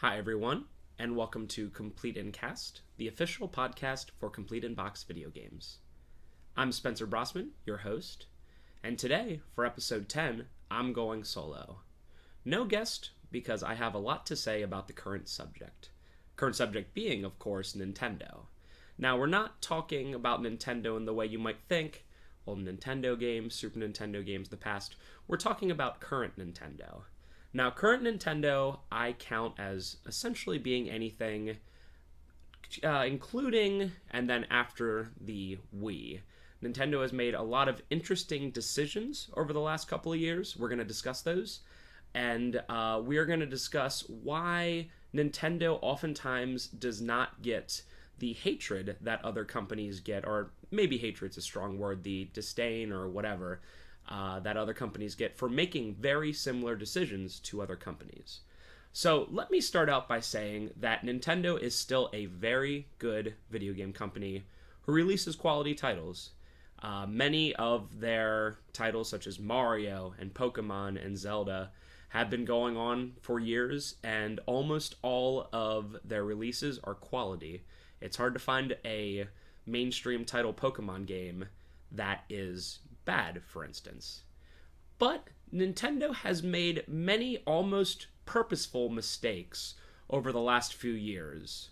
Hi, everyone, and welcome to Complete In Cast, the official podcast for Complete In Box video games. I'm Spencer Brossman, your host, and today, for episode 10, I'm going solo. No guest, because I have a lot to say about the current subject. Current subject being, of course, Nintendo. Now, we're not talking about Nintendo in the way you might think, old Nintendo games, Super Nintendo games, the past. We're talking about current Nintendo. Now, current Nintendo, I count as essentially being anything, including and then after the Wii. Nintendo has made a lot of interesting decisions over the last couple of years. We're going to discuss those. And we are going to discuss why Nintendo oftentimes does not get the hatred that other companies get, or maybe hatred's a strong word, the disdain or whatever, that other companies get for making very similar decisions to other companies. So let me start out by saying that Nintendo is still a very good video game company who releases quality titles. Many of their titles, such as Mario and Pokemon and Zelda, have been going on for years, and almost all of their releases are quality. It's hard to find a mainstream title Pokemon game that is bad, for instance. But Nintendo has made many almost purposeful mistakes over the last few years.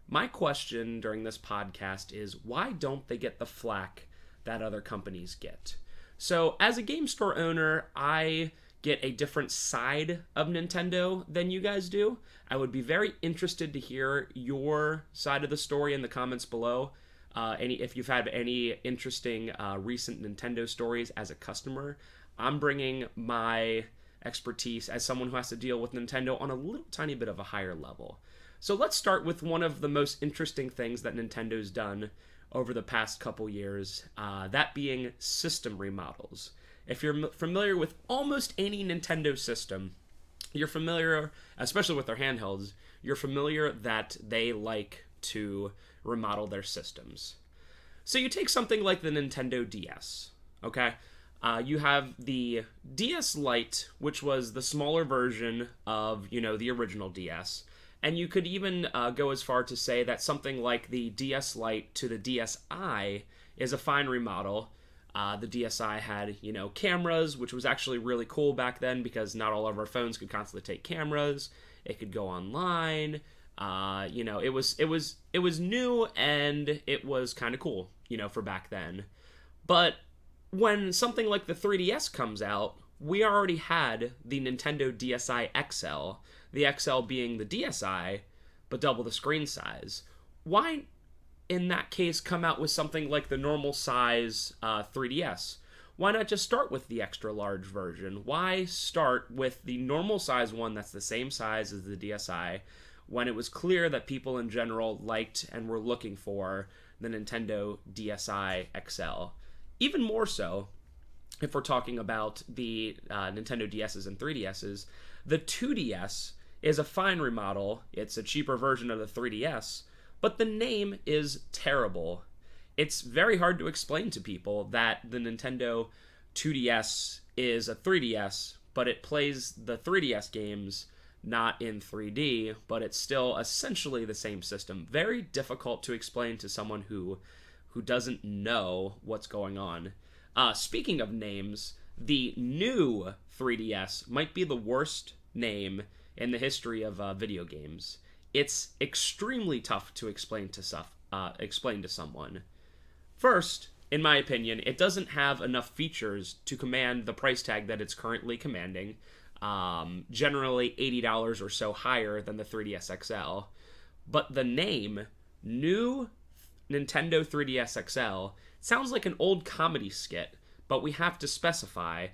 My question during this podcast is, why don't they get the flack that other companies get? So, as a game store owner, I get a different side of Nintendo than you guys do. I would be very interested to hear your side of the story in the comments below. If you've had any interesting recent Nintendo stories as a customer. I'm bringing my expertise as someone who has to deal with Nintendo on a little tiny bit of a higher level. So let's start with one of the most interesting things that Nintendo's done over the past couple years, that being system remodels. If you're familiar with almost any Nintendo system, you're familiar, especially with their handhelds, you're familiar that they like to remodel their systems. So you take something like the Nintendo DS, okay? You have the DS Lite, which was the smaller version of, the original DS. And you could even go as far to say that something like the DS Lite to the DSi is a fine remodel. The DSi had, cameras, which was actually really cool back then because not all of our phones could constantly take cameras. It could go online. It was new and it was kind of cool, for back then. But when something like the 3DS comes out, we already had the Nintendo DSi XL, the XL being the DSi, but double the screen size. Why, in that case, come out with something like the normal size 3DS? Why not just start with the extra large version? Why start with the normal size one that's the same size as the DSi, when it was clear that people in general liked and were looking for the Nintendo DSi XL? Even more so, if we're talking about the Nintendo DSs and 3DSs, the 2DS is a fine remodel. It's a cheaper version of the 3DS, but the name is terrible. It's very hard to explain to people that the Nintendo 2DS is a 3DS, but it plays the 3DS games not in 3D, but it's still essentially the same system. Very difficult to explain to someone who doesn't know what's going on. Speaking of names, the new 3DS might be the worst name in the history of video games. It's extremely tough to explain to someone. First, in my opinion, it doesn't have enough features to command the price tag that it's currently commanding. Generally $80 or so higher than the 3DS XL. But the name, New Nintendo 3DS XL, sounds like an old comedy skit, but we have to specify,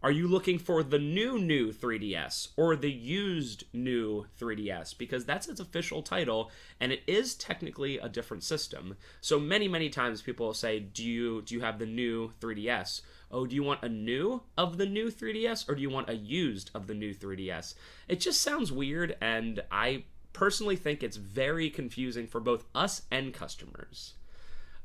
are you looking for the new 3DS or the used new 3DS? Because that's its official title, and it is technically a different system. So many times people will say, do you have the new 3DS? Oh, do you want a new of the new 3DS, or do you want a used of the new 3DS? It just sounds weird, and I personally think it's very confusing for both us and customers.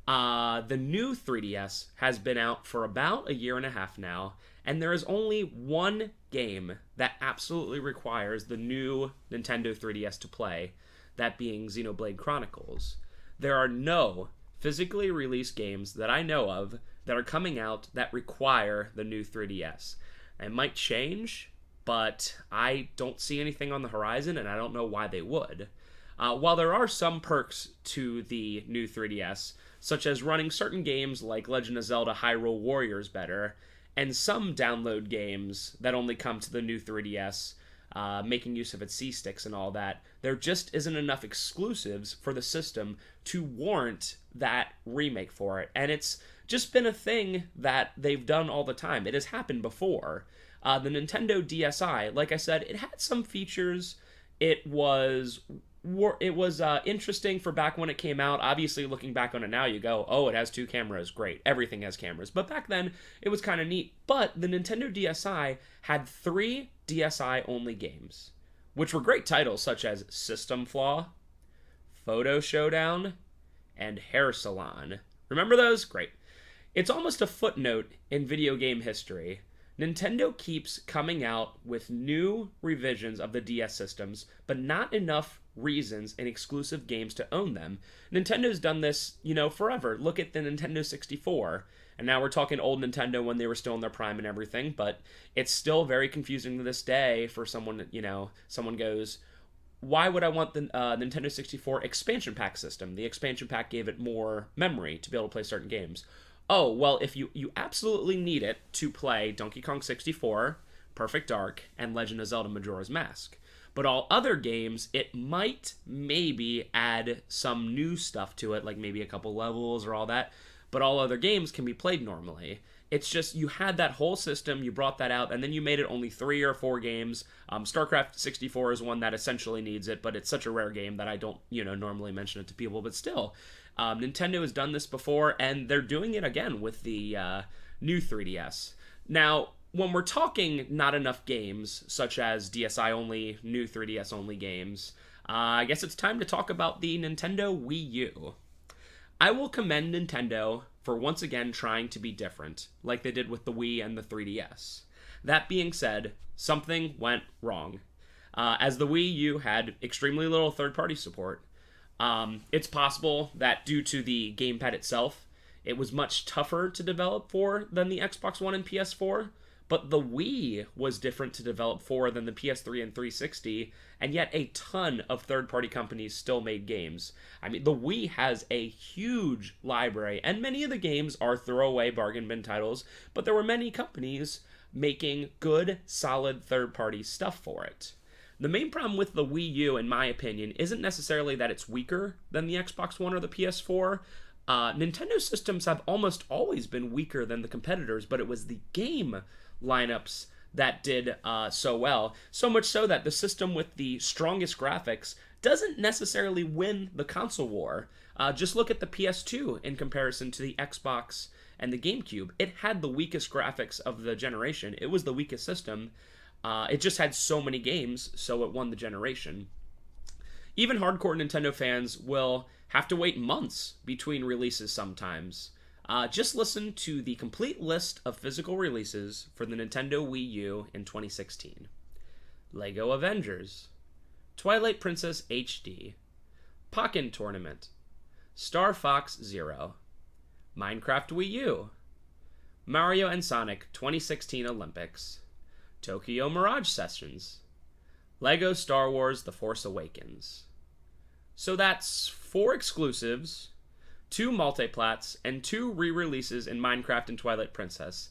The new 3DS has been out for about a year and a half now, and there is only one game that absolutely requires the new Nintendo 3DS to play, that being Xenoblade Chronicles. There are no physically released games that I know of that are coming out that require the new 3DS. It might change, but I don't see anything on the horizon, and I don't know why they would. While there are some perks to the new 3DS, such as running certain games like Legend of Zelda Hyrule Warriors better, and some download games that only come to the new 3DS, making use of its C-sticks and all that, there just isn't enough exclusives for the system to warrant that remake for it. And it's just been a thing that they've done all the time. It has happened before. The Nintendo DSi, like I said, it had some features. It was interesting for back when it came out. Obviously, looking back on it now, you go, oh, it has 2 cameras. Great. Everything has cameras. But back then, it was kind of neat. But the Nintendo DSi had 3 DSi-only games, which were great titles such as System Flaw, Photo Showdown, and Hair Salon. Remember those? Great. It's almost a footnote in video game history. Nintendo keeps coming out with new revisions of the DS systems, but not enough reasons and exclusive games to own them. Nintendo's done this, forever. Look at the Nintendo 64. And now we're talking old Nintendo when they were still in their prime and everything, but it's still very confusing to this day for someone, someone goes, why would I want the Nintendo 64 expansion pack system? The expansion pack gave it more memory to be able to play certain games. Oh, well, if you absolutely need it to play Donkey Kong 64, Perfect Dark, and Legend of Zelda Majora's Mask. But all other games, it might maybe add some new stuff to it, like maybe a couple levels or all that. But all other games can be played normally. It's just you had that whole system, you brought that out, and then you made it only 3 or 4 games. StarCraft 64 is one that essentially needs it, but it's such a rare game that I don't, normally mention it to people. But still, Nintendo has done this before, and they're doing it again with the new 3DS. Now, when we're talking not enough games, such as DSi-only, new 3DS-only games, I guess it's time to talk about the Nintendo Wii U. I will commend Nintendo for once again trying to be different, like they did with the Wii and the 3DS. That being said, something went wrong. As the Wii U had extremely little third-party support, it's possible that due to the gamepad itself, it was much tougher to develop for than the Xbox One and PS4, but the Wii was different to develop for than the PS3 and 360, and yet a ton of third-party companies still made games. I mean, the Wii has a huge library, and many of the games are throwaway bargain bin titles, but there were many companies making good, solid third-party stuff for it. The main problem with the Wii U, in my opinion, isn't necessarily that it's weaker than the Xbox One or the PS4. Nintendo systems have almost always been weaker than the competitors, but it was the game lineups that did so well. So much so that the system with the strongest graphics doesn't necessarily win the console war. Just look at the PS2 in comparison to the Xbox and the GameCube. It had the weakest graphics of the generation. It was the weakest system. It just had so many games, so it won the generation. Even hardcore Nintendo fans will have to wait months between releases sometimes. Just listen to the complete list of physical releases for the Nintendo Wii U in 2016. Lego Avengers, Twilight Princess HD, Pokken Tournament, Star Fox Zero, Minecraft Wii U, Mario and Sonic 2016 Olympics, Tokyo Mirage Sessions, Lego Star Wars The Force Awakens. So that's 4 exclusives, 2 multiplats, and 2 re-releases in Minecraft and Twilight Princess.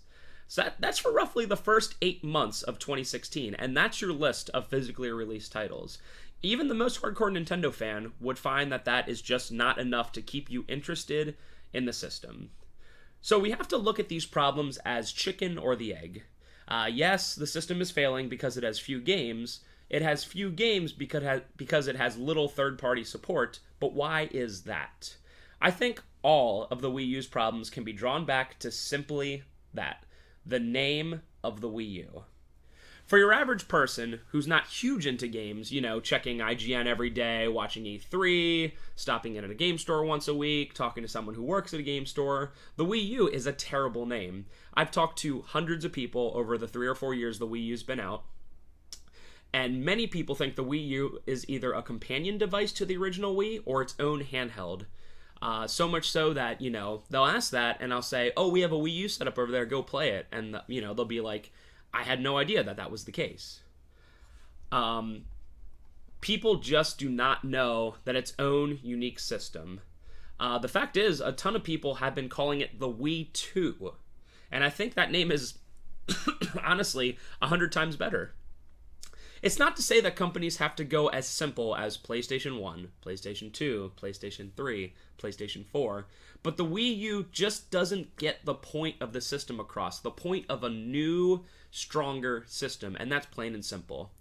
So that's for roughly the first 8 months of 2016, and that's your list of physically released titles. Even the most hardcore Nintendo fan would find that that is just not enough to keep you interested in the system. So we have to look at these problems as chicken or the egg. Yes, the system is failing because it has few games. It has few games because it has little third-party support, but why is that? I think all of the Wii U's problems can be drawn back to simply that, the name of the Wii U. For your average person who's not huge into games, checking IGN every day, watching E3, stopping in at a game store once a week, talking to someone who works at a game store, the Wii U is a terrible name. I've talked to hundreds of people over the 3 or 4 years the Wii U's been out, and many people think the Wii U is either a companion device to the original Wii or its own handheld. So much so that, they'll ask that, and I'll say, oh, we have a Wii U set up over there, go play it. And, they'll be like, I had no idea that was the case. People just do not know that its own unique system. The fact is, a ton of people have been calling it the Wii 2. And I think that name is, honestly, 100 times better. It's not to say that companies have to go as simple as PlayStation 1, PlayStation 2, PlayStation 3, PlayStation 4, but the Wii U just doesn't get the point of the system across, the point of a new, stronger system, and that's plain and simple.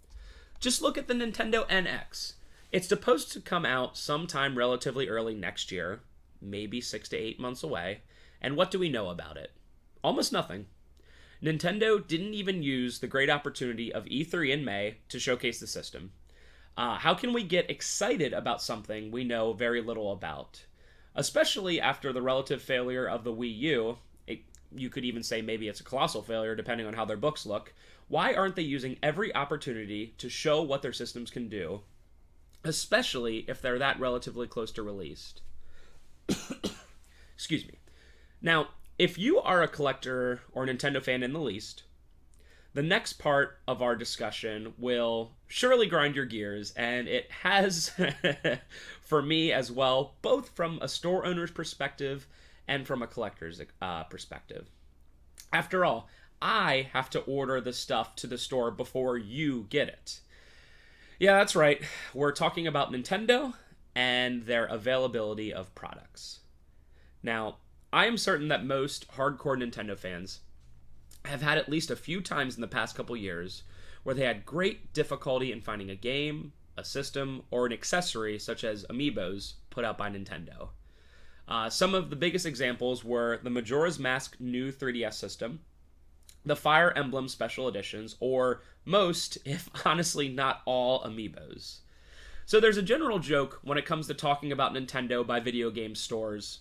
Just look at the Nintendo NX. It's supposed to come out sometime relatively early next year, maybe 6 to 8 months away, and what do we know about it? Almost nothing. Nintendo didn't even use the great opportunity of E3 in May to showcase the system. How can we get excited about something we know very little about? Especially after the relative failure of the Wii U, you could even say maybe it's a colossal failure depending on how their books look. Why aren't they using every opportunity to show what their systems can do? Especially if they're that relatively close to released. Excuse me. Now, if you are a collector or Nintendo fan in the least, the next part of our discussion will surely grind your gears, and it has for me as well, both from a store owner's perspective and from a collector's perspective. After all, I have to order the stuff to the store before you get it. Yeah, that's right. We're talking about Nintendo and their availability of products. Now, I am certain that most hardcore Nintendo fans have had at least a few times in the past couple years where they had great difficulty in finding a game, a system, or an accessory such as amiibos put out by Nintendo. Some of the biggest examples were the Majora's Mask new 3DS system, the Fire Emblem Special Editions, or most, if honestly not all, amiibos. So there's a general joke when it comes to talking about Nintendo by video game stores,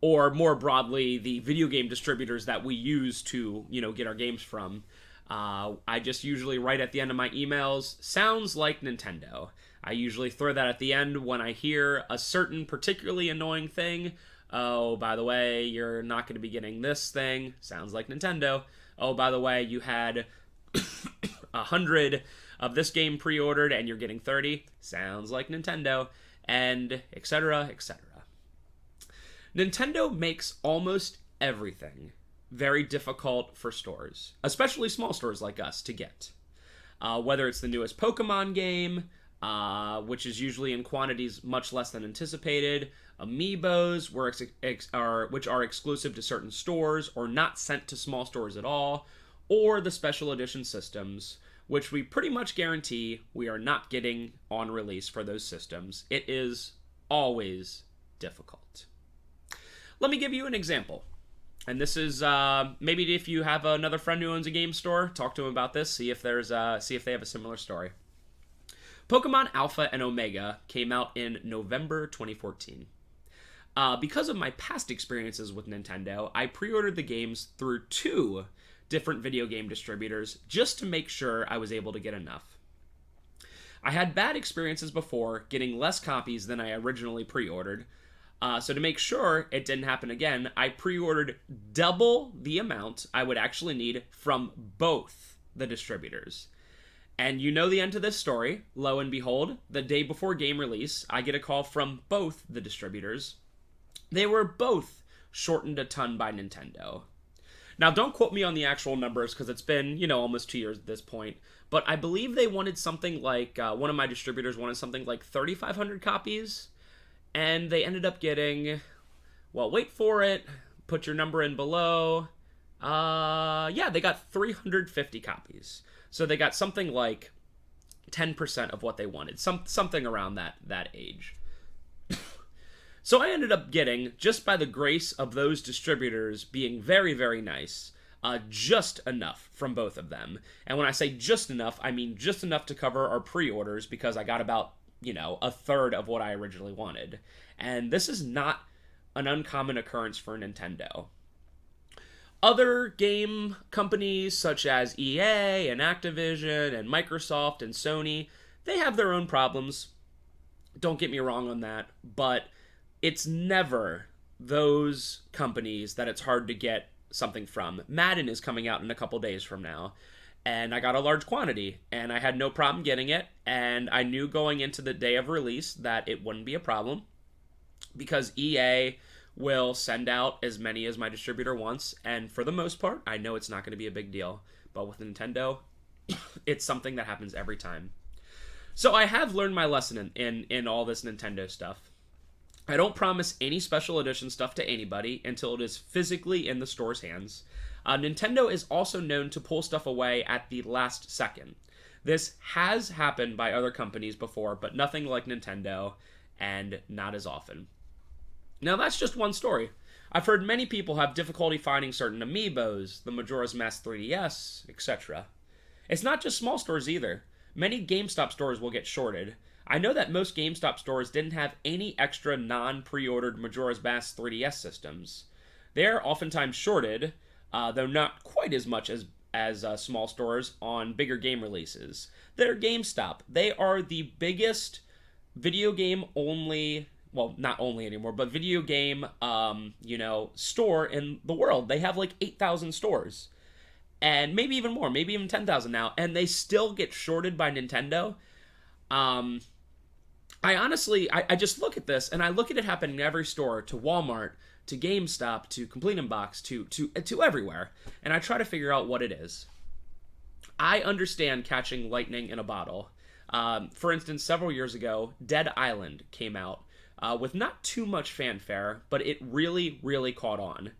or more broadly, the video game distributors that we use to, get our games from. I just usually write at the end of my emails, sounds like Nintendo. I usually throw that at the end when I hear a certain particularly annoying thing. Oh, by the way, you're not going to be getting this thing. Sounds like Nintendo. Oh, by the way, you had 100 of this game pre-ordered and you're getting 30. Sounds like Nintendo. And etc., etc. Nintendo makes almost everything very difficult for stores, especially small stores like us, to get. Whether it's the newest Pokemon game, which is usually in quantities much less than anticipated, amiibos, which are exclusive to certain stores or not sent to small stores at all, or the special edition systems, which we pretty much guarantee we are not getting on release for those systems. It is always difficult. Let me give you an example. And this is maybe if you have another friend who owns a game store, talk to him about this, see if they have a similar story. Pokemon Alpha and Omega came out in November 2014. Because of my past experiences with Nintendo, I pre-ordered the games through 2 different video game distributors just to make sure I was able to get enough. I had bad experiences before getting less copies than I originally pre-ordered. So to make sure it didn't happen again, I pre-ordered double the amount I would actually need from both the distributors. And you know the end to this story. Lo and behold, the day before game release, I get a call from both the distributors. They were both shortened a ton by Nintendo. Now, don't quote me on the actual numbers because it's been, almost 2 years at this point. But I believe they wanted something like, one of my distributors wanted something like 3,500 copies. And they ended up getting, well, wait for it, put your number in below. They got 350 copies. So they got something like 10% of what they wanted, something around that age. So I ended up getting, just by the grace of those distributors being very, very nice, just enough from both of them. And when I say just enough, I mean just enough to cover our pre-orders because I got about, a third of what I originally wanted. And this is not an uncommon occurrence for Nintendo. Other game companies such as EA and Activision and Microsoft and Sony, they have their own problems. Don't get me wrong on that, but it's never those companies that it's hard to get something from. Madden is coming out in a couple days from now, and I got a large quantity, and I had no problem getting it, and I knew going into the day of release that it wouldn't be a problem because EA will send out as many as my distributor wants, and for the most part, I know it's not going to be a big deal. But with Nintendo, it's something that happens every time. So I have learned my lesson in all this Nintendo stuff. I don't promise any special edition stuff to anybody until it is physically in the store's hands. Nintendo is also known to pull stuff away at the last second. This has happened by other companies before, but nothing like Nintendo, and not as often. Now that's just one story. I've heard many people have difficulty finding certain amiibos, the Majora's Mask 3DS, etc. It's not just small stores either. Many GameStop stores will get shorted. I know that most GameStop stores didn't have any extra non-pre-ordered Majora's Mask 3DS systems. They are oftentimes shorted, though not quite as much as small stores on bigger game releases. They're GameStop. They are the biggest video game only, well, not only anymore, but video game, store in the world. They have like 8,000 stores. And maybe even more, maybe even 10,000 now, and they still get shorted by Nintendo. I honestly just look at this, and I look at it happening in every store, to Walmart, to GameStop, to Complete Inbox, to everywhere, and I try to figure out what it is. I understand catching lightning in a bottle. For instance, several years ago, Dead Island came out with not too much fanfare, but it really, really caught on.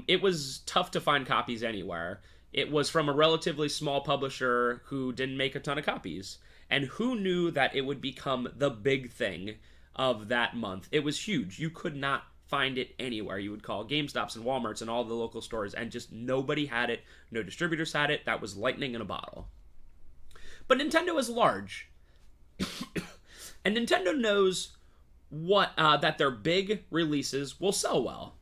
It was tough to find copies anywhere. It was from a relatively small publisher who didn't make a ton of copies. And who knew that it would become the big thing of that month? It was huge. You could not find it anywhere. You would call GameStops and Walmarts and all the local stores, and just nobody had it. No distributors had it. That was lightning in a bottle. But Nintendo is large. And Nintendo knows that their big releases will sell well.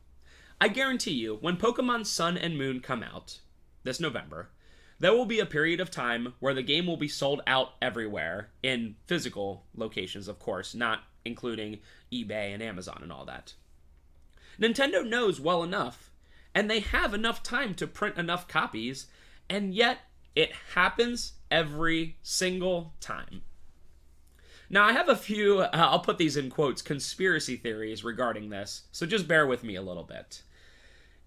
I guarantee you, when Pokemon Sun and Moon come out this November, there will be a period of time where the game will be sold out everywhere, in physical locations, of course, not including eBay and Amazon and all that. Nintendo knows well enough, and they have enough time to print enough copies, and yet it happens every single time. Now, I have a few, I'll put these in quotes, conspiracy theories regarding this, so just bear with me a little bit.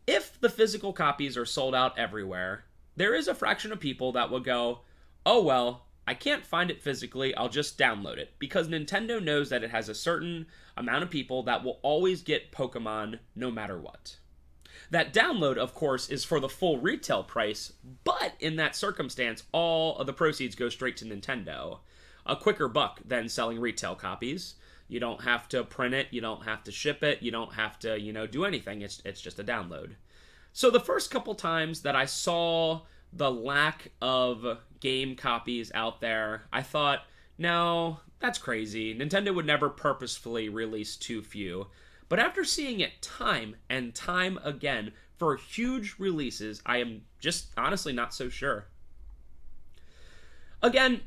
If the physical copies are sold out everywhere, there is a fraction of people that will go, oh well, I can't find it physically, I'll just download it. Because Nintendo knows that it has a certain amount of people that will always get Pokemon no matter what. That download, of course, is for the full retail price, but in that circumstance, all of the proceeds go straight to Nintendo. A quicker buck than selling retail copies. You don't have to print it, you don't have to ship it, you don't have to, do anything. It's just a download. So the first couple times that I saw the lack of game copies out there, I thought, no, that's crazy. Nintendo would never purposefully release too few. But after seeing it time and time again for huge releases, I am just honestly not so sure. Again,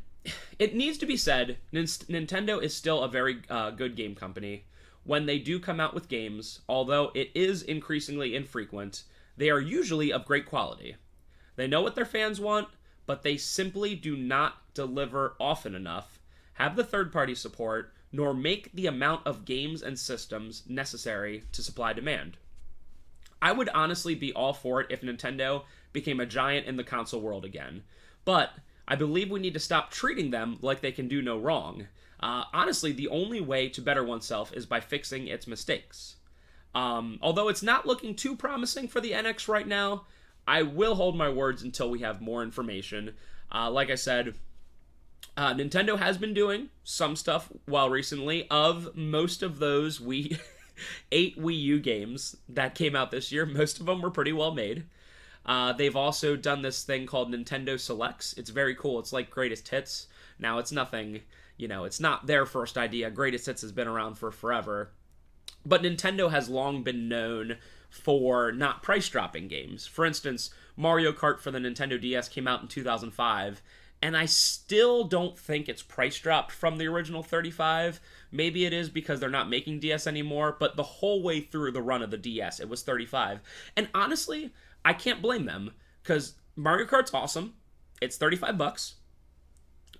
it needs to be said, Nintendo is still a very good game company. When they do come out with games, although it is increasingly infrequent, they are usually of great quality. They know what their fans want, but they simply do not deliver often enough, have the third-party support, nor make the amount of games and systems necessary to supply demand. I would honestly be all for it if Nintendo became a giant in the console world again, but I believe we need to stop treating them like they can do no wrong. Honestly, the only way to better oneself is by fixing its mistakes. Although it's not looking too promising for the NX right now, I will hold my words until we have more information. Like I said, Nintendo has been doing some stuff well recently. Of most of those 8 Wii U games that came out this year, most of them were pretty well made. They've also done this thing called Nintendo Selects. It's very cool. It's like Greatest Hits. Now, it's nothing, it's not their first idea. Greatest Hits has been around for forever. But Nintendo has long been known for not price dropping games. For instance, Mario Kart for the Nintendo DS came out in 2005, and I still don't think it's price dropped from the original 35. Maybe it is because they're not making DS anymore, but the whole way through the run of the DS, it was 35. And honestly, I can't blame them, because Mario Kart's awesome. It's $35.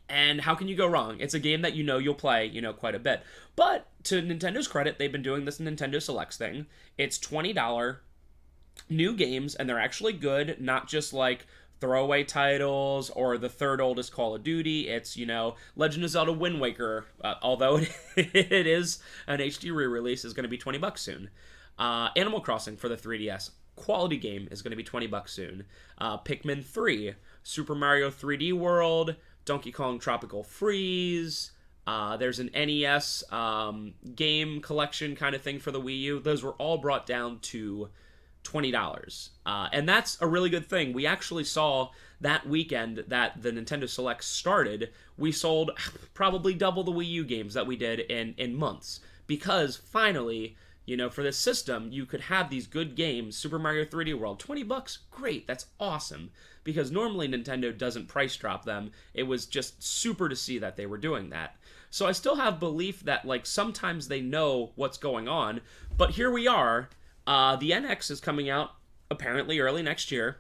And how can you go wrong? It's a game that you'll play, quite a bit. But to Nintendo's credit, they've been doing this Nintendo Selects thing. It's $20 new games, and they're actually good, not just like throwaway titles or the third oldest Call of Duty. It's, Legend of Zelda Wind Waker, although it is an HD re-release, is going to be $20 soon. Animal Crossing for the 3DS, quality game, is going to be $20 soon. Pikmin 3, Super Mario 3D World, Donkey Kong Tropical Freeze. There's an NES game collection kind of thing for the Wii U. Those were all brought down to $20. And that's a really good thing. We actually saw that weekend that the Nintendo Select started, we sold probably double the Wii U games that we did in months. Because finally, for this system, you could have these good games. Super Mario 3D World, $20, great, that's awesome. Because normally Nintendo doesn't price drop them. It was just super to see that they were doing that. So I still have belief that, sometimes they know what's going on. But here we are. The NX is coming out, apparently, early next year.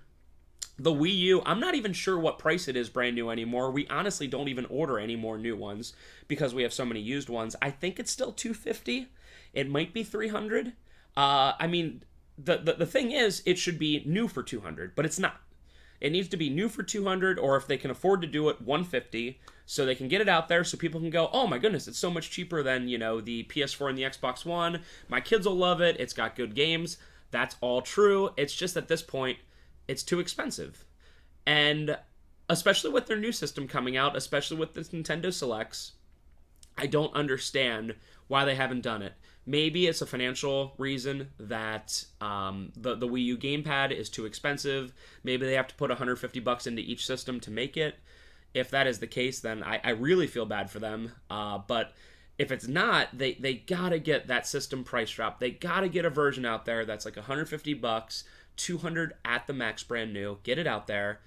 The Wii U, I'm not even sure what price it is brand new anymore. We honestly don't even order any more new ones because we have so many used ones. I think it's still $250. It might be $300. The thing is, it should be new for $200, but it's not. It needs to be new for $200, or if they can afford to do it, $150, so they can get it out there so people can go, oh my goodness, it's so much cheaper than, the PS4 and the Xbox One. My kids will love it. It's got good games. That's all true. It's just at this point, it's too expensive. And especially with their new system coming out, especially with this Nintendo Selects, I don't understand why they haven't done it. Maybe it's a financial reason that the Wii U gamepad is too expensive. Maybe they have to put $150 into each system to make it. If that is the case, then I really feel bad for them. But if it's not, they gotta get that system price drop. They gotta get a version out there that's like $150, $200 at the max brand new. Get it out there.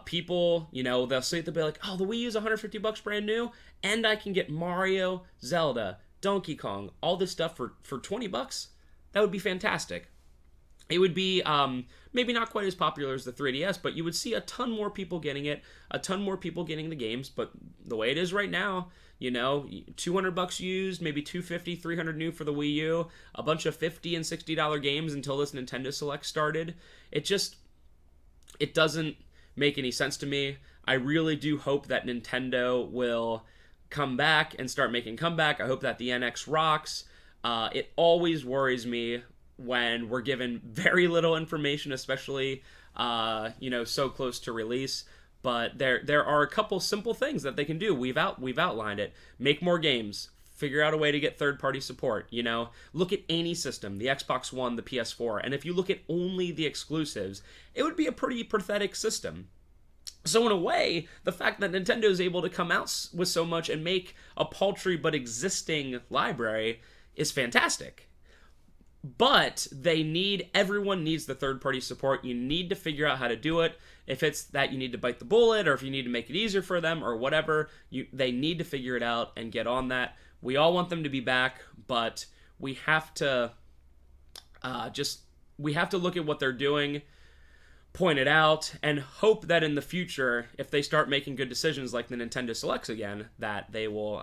People, they'll say, they'll be like, oh, the Wii U is $150 brand new, and I can get Mario, Zelda, Donkey Kong, all this stuff for $20. That would be fantastic. It would be maybe not quite as popular as the 3DS, but you would see a ton more people getting it, a ton more people getting the games. But the way it is right now, $200 used, maybe $250, $300 new for the Wii U, a bunch of $50 and $60 games until this Nintendo Select started. It doesn't make any sense to me. I really do hope that Nintendo will come back and start making comeback. I hope that the NX rocks. It always worries me when we're given very little information, especially so close to release. But there are a couple simple things that they can do. We've outlined it. Make more games. Figure out a way to get third-party support. Look at any system, the Xbox One, the PS4, and if you look at only the exclusives, it would be a pretty pathetic system. So in a way, the fact that Nintendo is able to come out with so much and make a paltry but existing library is fantastic. But everyone needs the third-party support. You need to figure out how to do it. If it's that you need to bite the bullet, or if you need to make it easier for them, or whatever, they need to figure it out and get on that. We all want them to be back, but we have to look at what they're doing, point it out, and hope that in the future, if they start making good decisions like the Nintendo Selects again, that they will,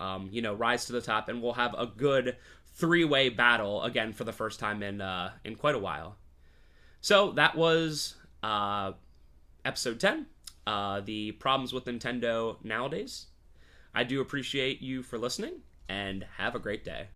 rise to the top, and we'll have a good three-way battle again for the first time in quite a while. So that was episode 10, the problems with Nintendo nowadays. I do appreciate you for listening, and have a great day.